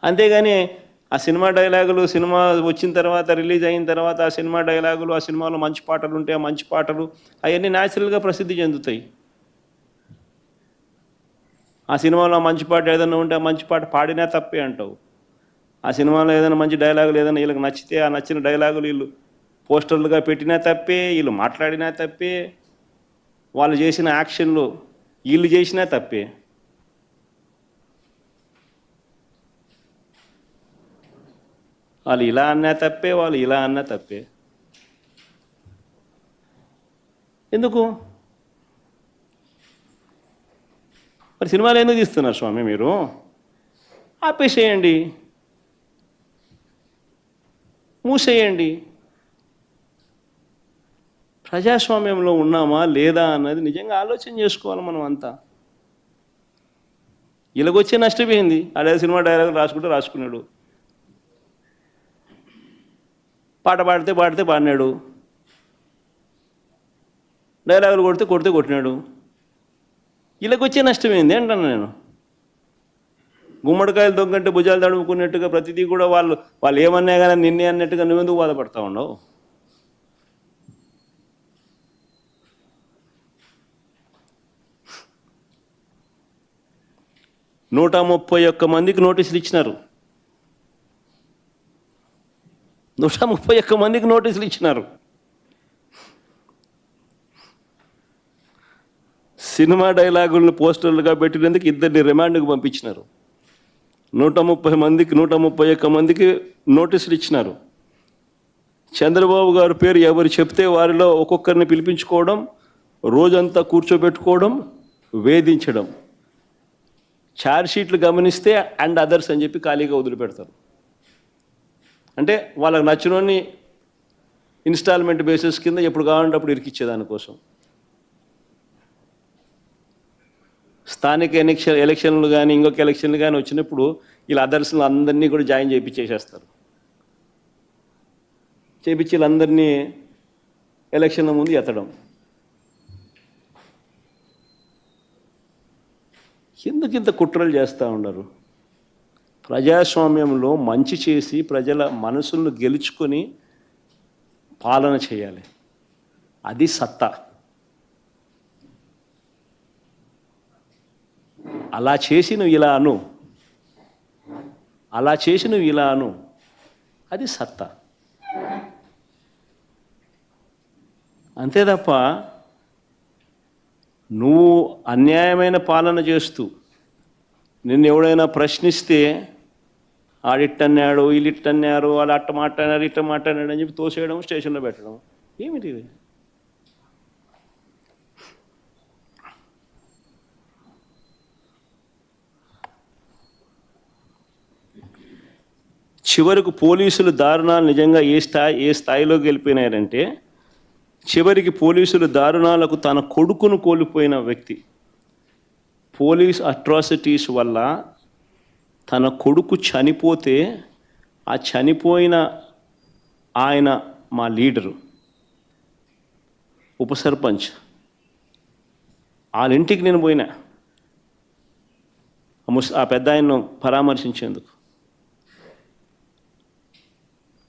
అంతేగాని ఆ సినిమా డైలాగులు సినిమా వచ్చిన తర్వాత రిలీజ్ అయిన తర్వాత ఆ సినిమా డైలాగులు ఆ సినిమాలో మంచి పాటలు ఉంటే ఆ మంచి పాటలు అవన్నీ న్యాచురల్గా ప్రసిద్ధి చెందుతాయి. ఆ సినిమాలో మంచి పాట ఏదైనా ఉంటే ఆ మంచి పాట పాడినా తప్పే అంటావు. ఆ సినిమాలో ఏదైనా మంచి డైలాగులు ఏదైనా వీళ్ళకి నచ్చితే ఆ నచ్చిన డైలాగులు వీళ్ళు పోస్టర్లుగా పెట్టినా తప్పే, వీళ్ళు మాట్లాడినా తప్పే, వాళ్ళు చేసిన యాక్షన్లు వీళ్ళు చేసినా తప్పే. వాళ్ళు ఇలా అన్నా తప్పే, వాళ్ళు ఇలా అన్నా తప్పే. ఎందుకు మరి సినిమాలు ఎందుకు తీస్తున్నారు స్వామి మీరు? ఆపేసేయండి, మూసేయండి. ప్రజాస్వామ్యంలో ఉన్నామా లేదా అన్నది నిజంగా ఆలోచన చేసుకోవాలి మనం అంతా. ఇలాగొచ్చే నష్టపోయింది. అదే సినిమా డైలాగులు రాసుకున్నాడు, పాట పాడితే పాడినాడు, డైలాగులు కొడితే కొట్టినాడు. ఇలాగొచ్చే నష్టమైంది అంటాను నేను. గుమ్మడికాయలు దొంగంటే భుజాలు తడుముకున్నట్టుగా ప్రతిదీ కూడా వాళ్ళు ఏమన్నా కానీ నిన్నే అన్నట్టుగా నువ్వెందుకు బాధపడతా ఉండవు? నూట 131 మందికి నోటీసులు ఇచ్చినారు. 131 మందికి నోటీసులు ఇచ్చినారు. సినిమా డైలాగులను పోస్టర్లుగా పెట్టినందుకు 2 రిమాండ్కు పంపించినారు. 131 మందికి నోటీసులు ఇచ్చినారు. చంద్రబాబు గారి పేరు ఎవరు చెప్తే వారిలో ఒక్కొక్కరిని పిలిపించుకోవడం, రోజంతా కూర్చోబెట్టుకోవడం, వేధించడం. ఛార్జ్షీట్లు గమనిస్తే అండ్ అదర్స్ అని చెప్పి ఖాళీగా వదిలిపెడతారు. అంటే వాళ్ళకి నచ్చినోని ఇన్స్టాల్మెంట్ బేసిస్ కింద ఎప్పుడు కావాలంటే అప్పుడు ఇరికిచ్చేదానికోసం. స్థానిక ఎలక్షన్లు కానీ ఇంకొక ఎలక్షన్లు కానీ వచ్చినప్పుడు వీళ్ళ అదర్స్లు అందరినీ కూడా జాయిన్ చేయించేసేస్తారు. చేయించి వీళ్ళందరినీ ఎలక్షన్ల ముందు ఎత్తడం. ఎందుకు ఇంత కుట్రలు చేస్తూ ఉండరు? ప్రజాస్వామ్యంలో మంచి చేసి ప్రజల మనసులను గెలుచుకొని పాలన చేయాలి. అది సత్తా. అలా చేసి నువ్వు ఇలా అను, అది సత్తా. అంతే తప్ప నువ్వు అన్యాయమైన పాలన చేస్తూ నిన్ను ఎవడైనా ప్రశ్నిస్తే ఆడిట్టన్నాడు, వీళ్ళిట్టన్నారు, వాళ్ళు అట్ట మాట్లాడారు, ఇట్ట మాట్లాడాడు అని చెప్పి తోసేయడం, స్టేషన్లో పెట్టడం. ఏమిటి ఇది? చివరకు పోలీసులు దారుణాలు నిజంగా ఏ స్థాయిలోకి వెళ్ళిపోయినారంటే, చివరికి పోలీసులు దారుణాలకు తన కొడుకును కోల్పోయిన వ్యక్తి. పోలీస్ అట్రాసిటీస్ వల్ల తన కొడుకు చనిపోతే ఆ చనిపోయిన ఆయన మా లీడరు, ఉప సర్పంచ్, వాళ్ళ ఇంటికి నేను పోయినా ఆ పెద్ద ఆయన్ను పరామర్శించేందుకు.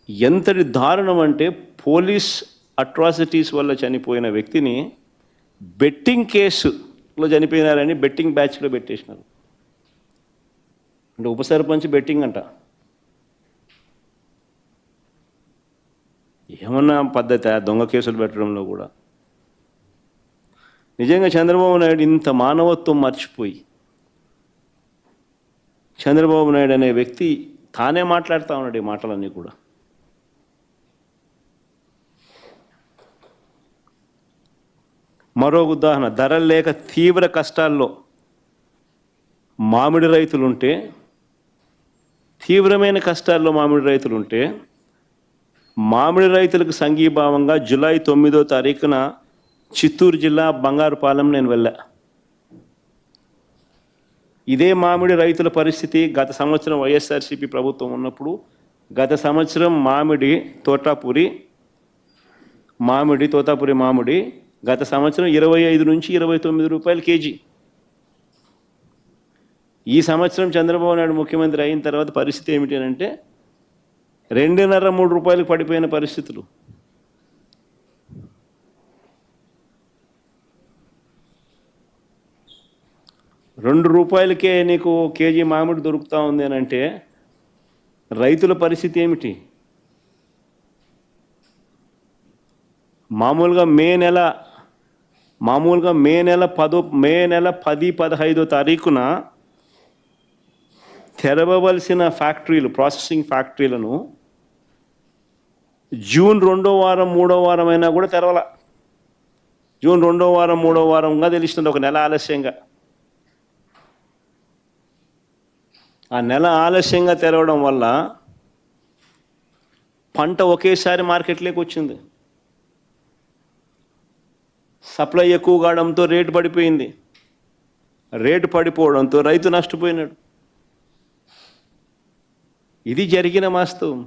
ఎంతటి దారుణం అంటే, పోలీస్ అట్రాసిటీస్ వల్ల చనిపోయిన వ్యక్తిని బెట్టింగ్ కేసులో చనిపోయినారని బెట్టింగ్ బ్యాచ్లో పెట్టేసినారు. అంటే ఉప సర్పంచ్ బెట్టింగ్ అంట. ఏమన్నా పద్ధతి దొంగ కేసులు పెట్టడంలో కూడా? నిజంగా చంద్రబాబు నాయుడు ఇంత మానవత్వం మర్చిపోయి, చంద్రబాబు నాయుడు అనే వ్యక్తి తానే మాట్లాడుతూ ఉన్నాడు ఈ మాటలన్నీ కూడా. మరో ఉదాహరణ, ధరలు లేక తీవ్ర కష్టాల్లో మామిడి రైతులుంటే, తీవ్రమైన కష్టాల్లో మామిడి రైతులుంటే, మామిడి రైతులకు సంఘీభావంగా జూలై 9వ తారీఖున చిత్తూరు జిల్లా బంగారుపాలెం నేను వెళ్ళా. ఇదే మామిడి రైతుల పరిస్థితి గత సంవత్సరం వైఎస్ఆర్సీపీ ప్రభుత్వం ఉన్నప్పుడు. గత సంవత్సరం తోతాపురి మామిడి గత సంవత్సరం 25 నుంచి 29 రూపాయలు కేజీ. ఈ సంవత్సరం చంద్రబాబు నాయుడు ముఖ్యమంత్రి అయిన తర్వాత పరిస్థితి ఏమిటి అంటే 2.5-3 రూపాయలకు పడిపోయిన పరిస్థితులు. ₹2 నీకు కేజీ మామిడి దొరుకుతూ ఉంది అని అంటే రైతుల పరిస్థితి ఏమిటి? మామూలుగా మే నెల 10-15 తారీఖున తెరవవలసిన ఫ్యాక్టరీలు, ప్రాసెసింగ్ ఫ్యాక్టరీలను జూన్ 2వ వారం 3వ వారం అయినా కూడా తెరవల. జూన్ 2వ వారం 3వ వారంగా తెలుస్తుంది, ఒక నెల ఆలస్యంగా. ఆ నెల ఆలస్యంగా తెరవడం వల్ల పంట ఒకేసారి మార్కెట్లోకి వచ్చింది. సప్లై ఎక్కువ కావడంతో రేటు పడిపోయింది. రేటు పడిపోవడంతో రైతు నష్టపోయినాడు. ఇది జరిగిన వాస్తవం.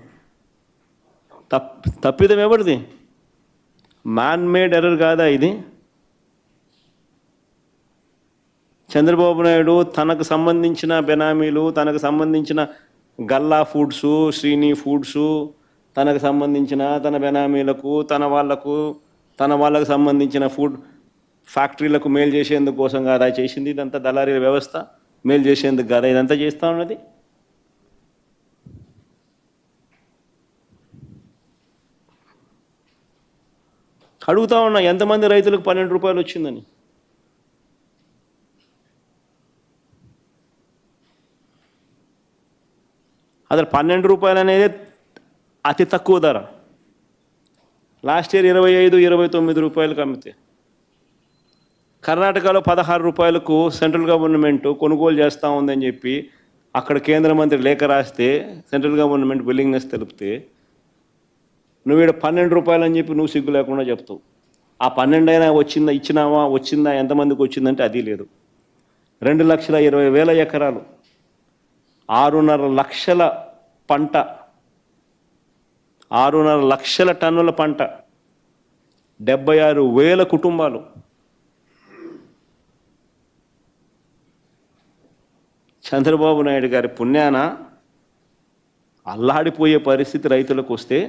తప్పిదం ఎవరిది? మ్యాన్ మేడ్ ఎర్రర్ కాదా ఇది? చంద్రబాబు నాయుడు తనకు సంబంధించిన బెనామీలు, తనకు సంబంధించిన గల్లా ఫుడ్స్, శ్రీని ఫుడ్స్, తనకు సంబంధించిన తన బెనామీలకు, తన వాళ్ళకు సంబంధించిన ఫుడ్ ఫ్యాక్టరీలకు మేలు చేసేందుకు కోసం కాదా చేసింది ఇదంతా? దళారీల వ్యవస్థ మేలు చేసేందుకు కాదా ఇదంతా చేస్తూ ఉన్నది? అడుగుతా ఉన్నా, ఎంతమంది రైతులకు ₹12 వచ్చిందని? అసలు ₹12 అనేది అతి తక్కువ ధర. లాస్ట్ ఇయర్ 25-29 రూపాయలకు అమ్మితే, కర్ణాటకలో ₹16 సెంట్రల్ గవర్నమెంట్ కొనుగోలు చేస్తూ ఉందని చెప్పి అక్కడ కేంద్ర మంత్రి లేఖ రాస్తే సెంట్రల్ గవర్నమెంట్ విల్లింగ్నెస్ తెలిపితే నువ్వు ఇక్కడ ₹12 అని చెప్పి నువ్వు సిగ్గు లేకుండా చెప్తావు. ఆ 12 అయినా వచ్చిందా ఎంతమందికి వచ్చిందంటే అది లేదు. 2,20,000 ఎకరాలు, 6.5 లక్షల పంట, 6.5 లక్షల టన్నుల పంట, 76,000 కుటుంబాలు. చంద్రబాబు నాయుడు గారి పుణ్యాన అల్లాడిపోయే పరిస్థితి రైతులకు వస్తే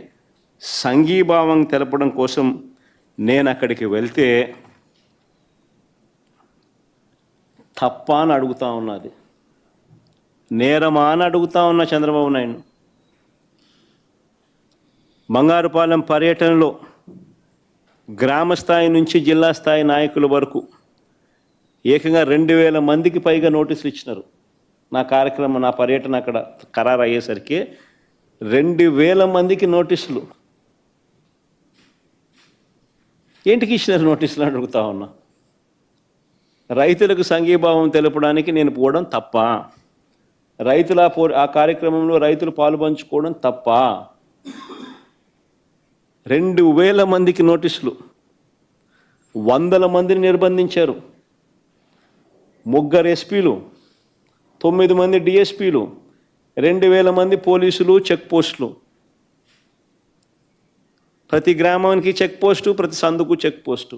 సంఘీభావం తెలపడం కోసం నేను అక్కడికి వెళ్తే తప్ప అని అడుగుతా ఉన్నది, నేరమా అని అడుగుతా ఉన్నా చంద్రబాబు నాయుడు. బంగారుపాలెం పర్యటనలో గ్రామ స్థాయి నుంచి జిల్లా స్థాయి నాయకుల వరకు ఏకంగా 2,000 మందికి పైగా నోటీసులు ఇచ్చినారు. నా పర్యటన అక్కడ ఖరారు అయ్యేసరికి 2,000 మందికి నోటీసులు. ఏంటికి ఇచ్చినారు నోటీసులు అడుగుతా ఉన్నా. రైతులకు సంఘీభావం తెలపడానికి నేను పోవడం తప్ప? ఆ కార్యక్రమంలో రైతులు పాలుపంచుకోవడం తప్ప? 2,000 మందికి నోటీసులు, 100 మందిని నిర్బంధించారు. 3 ఎస్పీలు, 9 మంది డిఎస్పీలు, 2,000 మంది పోలీసులు, చెక్ పోస్టులు. ప్రతి గ్రామానికి చెక్ పోస్టు, ప్రతి సందుకు చెక్ పోస్టు.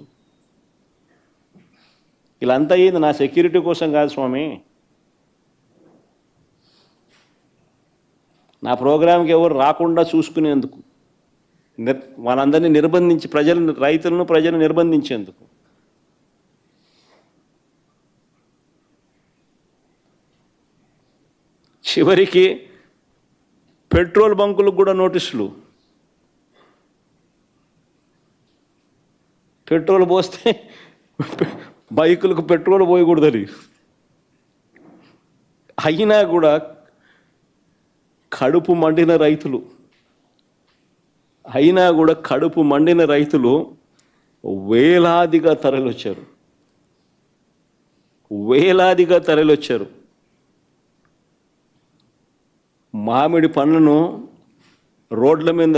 ఇలాంతా అయ్యింది నా సెక్యూరిటీ కోసం కాదు స్వామి. నా ప్రోగ్రాంకి ఎవరు రాకుండా చూసుకునేందుకు, వాళ్ళందరినీ నిర్బంధించి ప్రజలను నిర్బంధించేందుకు. చివరికి పెట్రోల్ బంకులకు కూడా నోటీసులు. పెట్రోల్ పోస్తే బైకులకు పెట్రోల్ పోయకూడదని. అయినా కూడా కడుపు మండిన రైతులు వేలాదిగా తరలివచ్చారు. మామిడి పండ్లను రోడ్ల మీద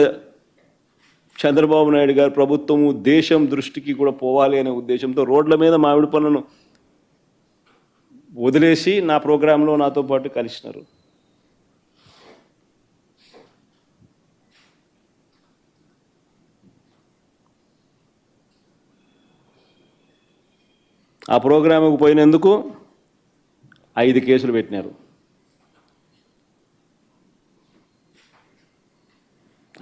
చంద్రబాబు నాయుడు గారి ప్రభుత్వము దేశం దృష్టికి కూడా పోవాలి అనే ఉద్దేశంతో రోడ్ల మీద మామిడి పండ్లను వదిలేసి నా ప్రోగ్రాంలో నాతో పాటు కలిసినారు. ఆ ప్రోగ్రాముకు పోయినందుకు 5 కేసులు పెట్టినారు.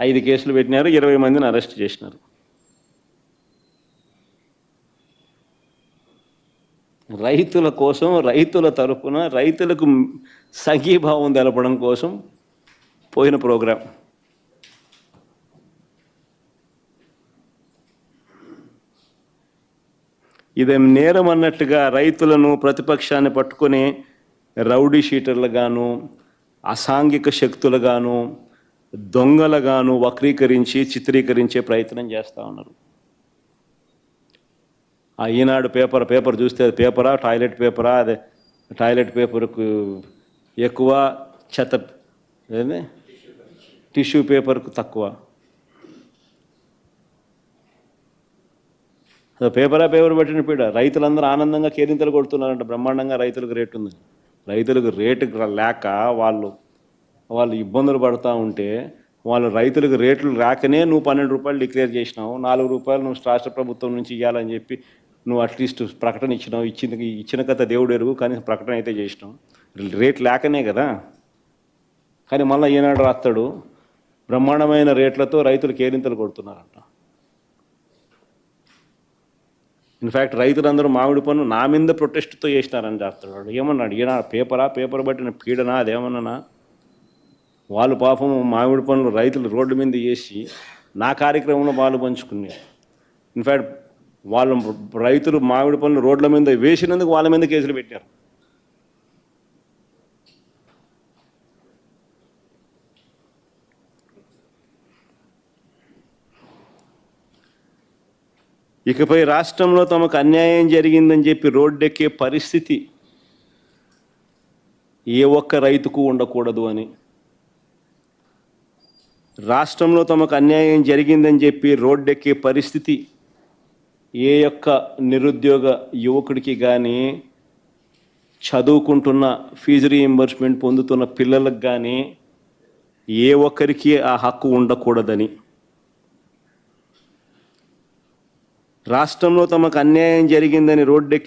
5 కేసులు పెట్టినారు, 20 మందిని అరెస్ట్ చేసినారు. రైతుల కోసం, రైతుల తరపున రైతులకు సంఘీభావం తెలపడం కోసం పోయిన ప్రోగ్రాం. ఇదేం నేరం అన్నట్టుగా రైతులను, ప్రతిపక్షాన్ని పట్టుకొని రౌడీ షీటర్లుగాను, అసాంఘిక శక్తులుగాను, దొంగలుగాను వక్రీకరించి చిత్రీకరించే ప్రయత్నం చేస్తూ ఉన్నారు. ఆ ఈనాడు పేపర్ చూస్తే అది పేపరా, టాయిలెట్ పేపరా? అదే టాయిలెట్ పేపర్కు ఎక్కువ, చెత్త టిష్యూ పేపర్కు తక్కువ. పేపర్ పట్టిన పీడ. రైతులందరూ ఆనందంగా కేరింతలు కొడుతున్నారంట, బ్రహ్మాండంగా రైతులకు రేటు ఉంది. రైతులకు రేటు లేక వాళ్ళు ఇబ్బందులు పడుతూ ఉంటే, వాళ్ళు రైతులకు రేట్లు రాకనే నువ్వు 12 రూపాయలు డిక్లేర్ చేసినావు, 4 రూపాయలు నువ్వు రాష్ట్ర ప్రభుత్వం నుంచి ఇవ్వాలని చెప్పి నువ్వు అట్లీస్ట్ ప్రకటన ఇచ్చినావు. ఇచ్చిన కథ దేవుడు ఎరుగు, కానీ ప్రకటన అయితే చేసినావు. రేట్ లేకనే కదా. కానీ మళ్ళీ ఈనాడు రాస్తాడు, బ్రహ్మాండమైన రేట్లతో రైతులు కేరింతలు కొడుతున్నారంట. ఇన్ఫ్యాక్ట్ రైతులందరూ మామిడి పన్ను నా మీద ప్రొటెస్ట్తో చేసినారని చేస్తాడు. ఏమన్నాడు ఈయన? పేపర్ పట్టిన పీడనా అదేమన్నా? వాళ్ళు పాపం మామిడి పనులు రైతులు రోడ్డు మీద చేసి నా కార్యక్రమంలో పాలు పంచుకున్నారు. ఇన్ఫ్యాక్ట్ వాళ్ళు రైతులు మామిడి పనులు రోడ్ల మీద వేసినందుకు వాళ్ళ మీద కేసులు పెట్టారు. ఇకపై రాష్ట్రంలో తమకు అన్యాయం జరిగిందని చెప్పి రోడ్డెక్కే పరిస్థితి ఏ ఒక్క రైతుకు ఉండకూడదు అని, రాష్ట్రంలో తమకు అన్యాయం జరిగిందని చెప్పి రోడ్డెక్కే పరిస్థితి ఏ యొక్క నిరుద్యోగ యువకుడికి కానీ, చదువుకుంటున్న ఫీజు రీయింబర్స్మెంట్ పొందుతున్న పిల్లలకు కానీ ఏ ఒక్కరికి ఆ హక్కు ఉండకూడదని, రాష్ట్రంలో తమకు అన్యాయం జరిగిందని రోడ్డెక్కే